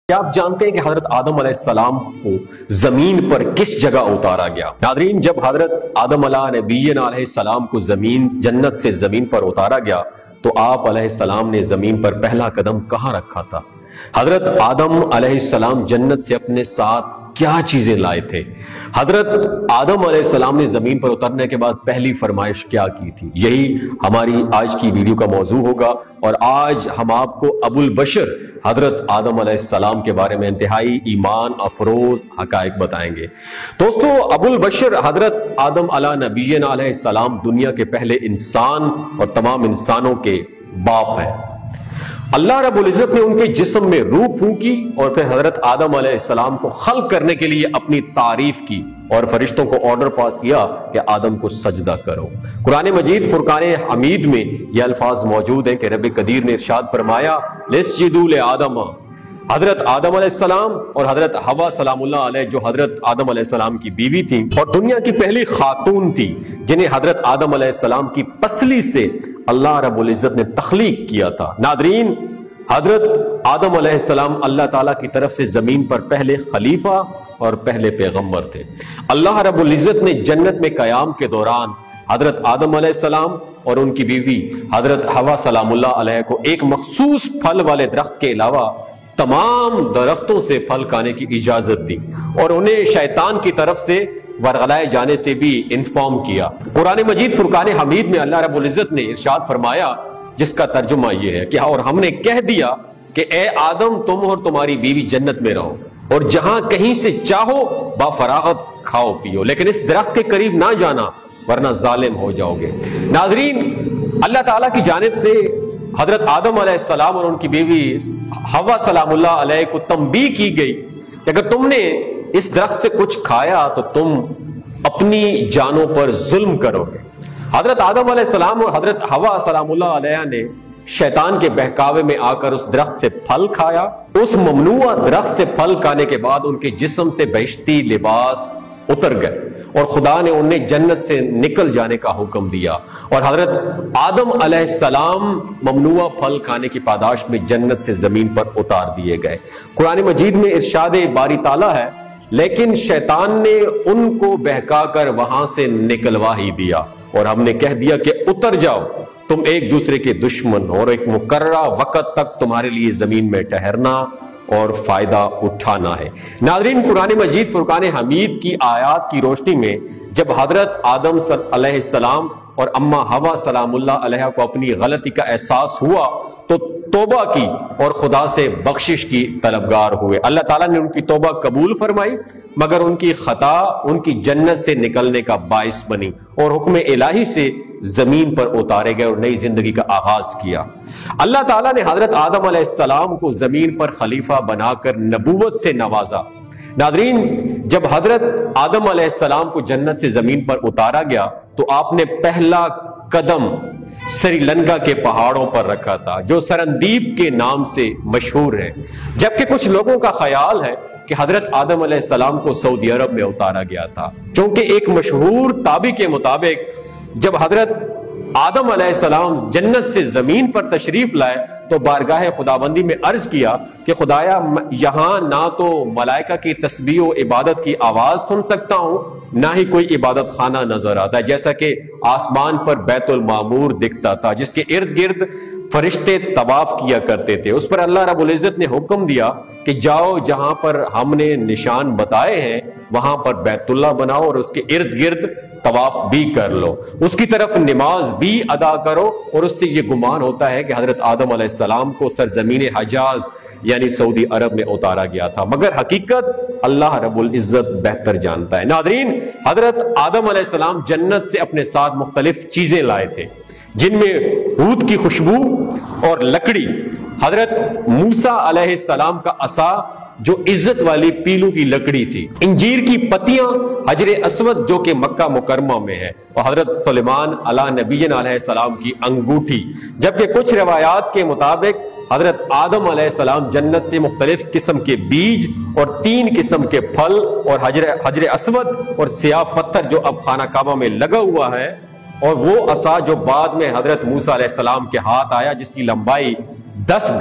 کیا آپ جانتے ہیں کہ حضرت آدم علیہ السلام کو زمین پر کس جگہ اتارا گیا؟ ناظرین، جب حضرت آدم علیہ السلام کو جنت سے زمین پر اتارا گیا تو آپ علیہ السلام نے زمین پر پہلا قدم کہاں رکھا تھا؟ حضرت آدم علیہ السلام جنت سے اپنے ساتھ کیا چیزیں لائے تھے؟ حضرت آدم علیہ السلام نے زمین پر اترنے کے بعد پہلی فرمائش کیا کی تھی؟ یہی ہماری آج کی ویڈیو کا موضوع ہوگا، اور آج ہم آپ کو ابو البشر حضرت آدم علیہ السلام کے بارے میں انتہائی ایمان افروز حقائق بتائیں گے۔ دوستو، ابو البشر حضرت آدم علیہ السلام دنیا کے پہلے انسان اور تمام انسانوں کے باپ ہیں۔ اللہ رب العزت نے ان کے جسم میں روح پھونکی اور پھر حضرت آدم علیہ السلام کو خلق کرنے کے لیے اپنی تعریف کی اور فرشتوں کو آرڈر پاس کیا کہ آدم کو سجدہ کرو۔ قرآن مجید فرقان حمید میں یہ الفاظ موجود ہیں کہ رب قدیر نے ارشاد فرمایا لِاسْجُدُوا لِآدَمَ، حضرت آدم علیہ السلام اور حضرت حوا سلام اللہ علیہ، جو حضرت آدم علیہ السلام کی بیوی تھی اور دنیا کی پہلی خاتون تھی جنہیں حضرت آدم علیہ السلام کی پسلی سے اللہ رب العزت نے تخلیق کیا تھا۔ ناظرین، حضرت آدم علیہ السلام اللہ تعالیٰ کی طرف سے زمین پر پہلے خلیفہ اور پہلے پیغمبر تھے۔ اللہ رب العزت نے جنت میں قیام کے دوران حضرت آدم علیہ السلام اور ان کی بیوی حضرت حوا سلام اللہ علیہ کو ایک مخصوص پھل والے درخت کے علاوہ تمام درختوں سے پھل کھانے کی اجازت دی اور انہیں شیطان کی طرف سے ورغلائے جانے سے بھی انفارم کیا۔ قرآن مجید فرقان حمید میں اللہ رب العزت نے ارشاد فرمایا، جس کا ترجمہ یہ ہے کہ اور ہم نے کہہ دیا کہ اے آدم، تم اور تمہاری بیوی جنت میں رہو اور جہاں کہیں سے چاہو با فراغت کھاؤ پیو، لیکن اس درخت کے قریب نہ جانا ورنہ ظالم ہو جاؤ گے۔ ناظرین، اللہ تعالیٰ کی جانب سے حضرت آدم علیہ السلام اور ان کی بیوی حوا سلام اللہ علیہ کو تنبیہ کی گئی کہ اگر تم نے اس درخت سے کچھ کھایا تو تم اپنی جانوں پر ظلم کرو گے۔ حضرت آدم علیہ السلام اور حضرت حوا سلام اللہ علیہ نے شیطان کے بہکاوے میں آ کر اس درخت سے پھل کھایا۔ اس ممنوع درخت سے پھل کھانے کے بعد ان کے جسم سے بہشتی لباس اتر گئے اور خدا نے انہیں جنت سے نکل جانے کا حکم دیا، اور حضرت آدم علیہ السلام ممنوع پھل کھانے کی پاداش میں جنت سے زمین پر اتار دیے گئے۔ قرآن مجید میں ارشاد باری تعالیٰ ہے، لیکن شیطان نے ان کو بہکا کر وہاں سے نکلوا ہی دیا اور ہم نے کہہ دیا کہ اتر جاؤ، تم ایک دوسرے کے دشمن اور ایک مقررہ وقت تک تمہارے لیے زمین میں ٹھہرنا اور فائدہ اٹھانا ہے۔ ناظرین، قرآن مجید فرقان حمید کی آیات کی روشنی میں جب حضرت آدم علیہ السلام اور اما حوا سلام اللہ علیہ کو اپنی غلطی کا احساس ہوا تو توبہ کی اور خدا سے بخشش کی طلبگار ہوئے۔ اللہ تعالیٰ نے ان کی توبہ قبول فرمائی، مگر ان کی خطا ان کی جنت سے نکلنے کا باعث بنی اور حکم الہی سے زمین پر اتارے گئے اور نئی زندگی کا آغاز کیا۔ اللہ تعالیٰ نے حضرت آدم علیہ السلام کو زمین پر خلیفہ بنا کر نبوت سے نوازا۔ ناظرین، جب حضرت آدم علیہ السلام کو جنت سے زمین پر اتارا گیا تو آپ نے پہلا قدم سری لنکا کے پہاڑوں پر رکھا تھا، جو سرندیپ کے نام سے مشہور ہے، جبکہ کچھ لوگوں کا خیال ہے کہ حضرت آدم علیہ السلام کو سعودی عرب میں اتارا گیا تھا، چونکہ ایک مشہور تابعی کے مطابق جب حضرت آدم علیہ السلام جنت سے زمین پر تشریف لائے تو بارگاہ خداوندی میں عرض کیا کہ خدایا، یہاں نہ تو ملائکہ کی تسبیح و عبادت کی آواز سن سکتا ہوں، نہ ہی کوئی عبادت خانہ نظر آتا ہے، جیسا کہ آسمان پر بیت المعمور دکھتا تھا جس کے ارد گرد فرشتے طواف کیا کرتے تھے۔ اس پر اللہ رب العزت نے حکم دیا کہ جاؤ، جہاں پر ہم نے نشان بتائے ہیں وہاں پر بیت اللہ بناؤ اور اس کے ارد گرد طواف بھی کر لو، اس کی طرف نماز بھی ادا کرو، اور اس سے یہ گمان ہوتا ہے کہ حضرت آدم علیہ السلام کو سرزمین حجاز یعنی سعودی عرب میں اتارا گیا تھا، مگر حقیقت اللہ رب العزت بہتر جانتا ہے۔ ناظرین، حضرت آدم علیہ السلام جنت سے اپنے ساتھ مختلف چیزیں لائے تھے، جن میں عود کی خوشبو اور لکڑی، حضرت موسیٰ علیہ السلام کا عصا جو عزت والی پیلو کی لکڑی تھی، انجیر کی پتیاں، حجر اسود جو کہ مکہ مکرمہ میں ہے، اور حضرت سلیمان علیہ نبینا علیہ السلام کی انگوٹھی، جبکہ کچھ روایات کے مطابق حضرت آدم علیہ السلام جنت سے مختلف قسم کے بیج اور 3 قسم کے پھل اور حجر اسود اور سیاہ پتھر جو اب خانہ کعبہ میں لگا ہوا ہے، اور وہ عصا جو بعد میں حضرت موسیٰ علیہ السلام کے ہاتھ آیا جس کی لمبائی 10